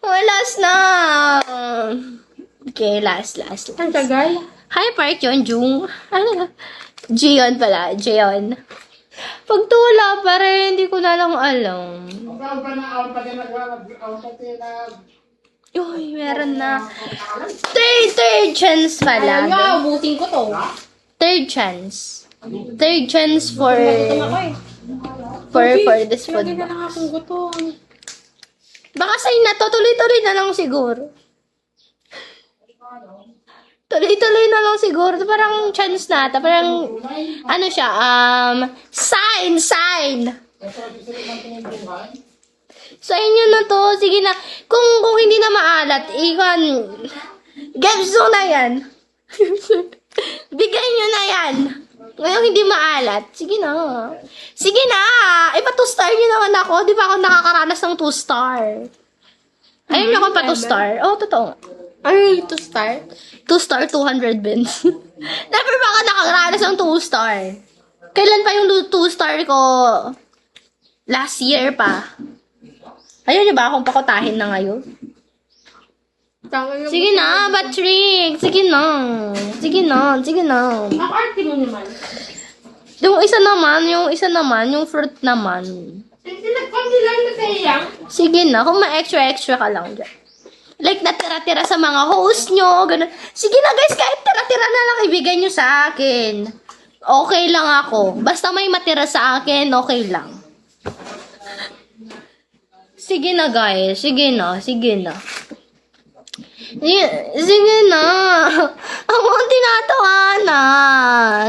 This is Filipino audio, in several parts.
Last na. Okay, last. Ang tagal. Hi, Park Yeon-jung. Ano? Jeon pala. Jeon. Pagtula pa rin, hindi ko na lang alam. Uy, meron na. Third chance pala. Ayaw nga, ubutin ko to. Third chance. Third chance for this food. Lagi na lang akong gutom. Baka sa'yo na to, tuloy-tuloy na lang siguro. Tuloy-tuloy na lang siguro. Parang chance na. Parang, ano siya, sign! Sa inyo na to, sige na. Kung hindi na maalat, Gebso na yan. Bigay nyo na yan. Ngayon hindi maalat. Sige na. Ipa 2-star nyo naman ako. Di ba ako nakakaranas ng 2-star? Ayun nyo ako pa 2-star. Oh, totoo. Ano yung 2-star? 2-star, 200 bins. Never ba ako nakakaranas ng 2-star? Kailan pa yung 2-star ko? Last year pa. Ayun nyo ba akong pakutahin na ngayon? Sige na, Patrick. Sige na. Arte mo naman. Yung isa naman, yung fruit naman. Nagpandi lang na kaya. Sige na, kung ma-extra ka lang dyan. Like, natira-tira sa mga host nyo, ganun. Sige na guys, kahit tira-tira na lang ibigay nyo sa akin. Okay lang ako. Basta may matira sa akin, okay lang. Sige na guys, sige na. Sige na. Ako ang tinatawanan.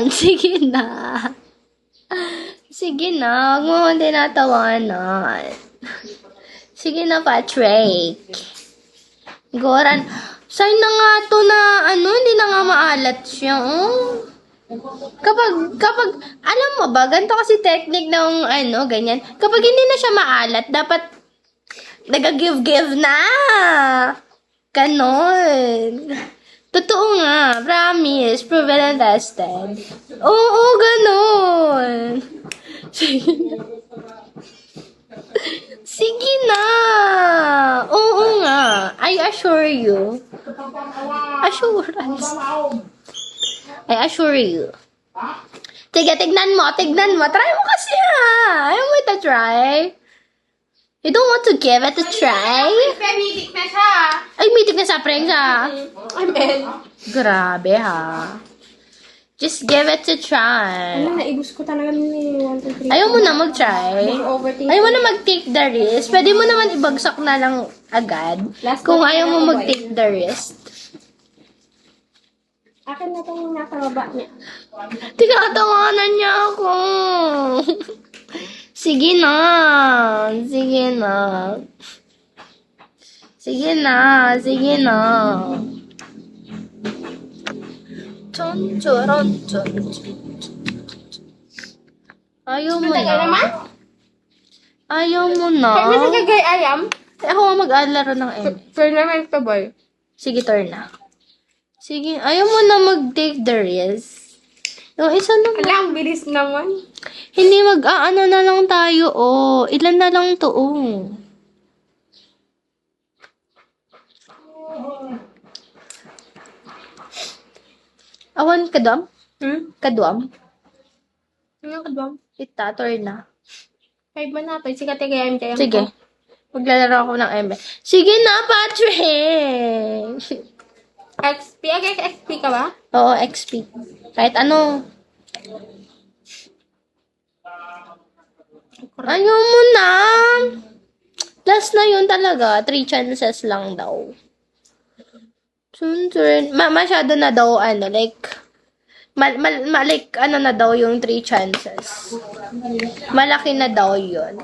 Sige na, huwag mo ang tinatawanan. Sige na, Patrick. Goran. Saan na nga to na, hindi na nga maalat siya, oh. Kapag, alam mo ba, ganito kasi technique ng, ganyan. Kapag hindi na siya maalat, dapat, nag-give na. Ganon. Totoo nga. Promise. Proven and tested. Oo, ganon. Sige na. Oo nga. I assure you. Assurance. I assure you. Tignan mo. Try mo kasi Ayaw mo ito try. You don't want to give it a try? Mitik na siya. Ay, mitik na sa prank ha. Amen. Grabe ha. Just give it a try. Naibos ko talaga ni 1, 2, 3. Ayaw mo na mag-try? Ayaw mo na mag-take the risk? Pwede mo naman ibagsak na lang agad. Kung ayaw mo mag-take the risk. Akin na itong nasa baba niya. Tinatawanan niya ako. Sige na. Ayaw mo na. Ayaw mo na. Kaya sa gagay ayam? Ako nga mag-alaro ng M. Tournament to boy. Sige, turn na. Sige, ayaw mo na mag-take the risk. Yung isa naman. Alam, bilis naman. Hindi mag-aano na lang tayo, oh. Ilan na lang to, oh. Awan kadam? Kadwam? Ano ka ba? Ita, turn na. 5 man na to. Sikat kaya yung kaya. Sige. Maglalaro ako ng M. Sige na, Patrick! XP? XP ka ba? Oo, XP. Kahit ano. Ayaw mo na. Last na yun talaga. 3 chances lang daw. Masyado na daw, like, like, na daw yung 3 chances. Malaki na daw yun.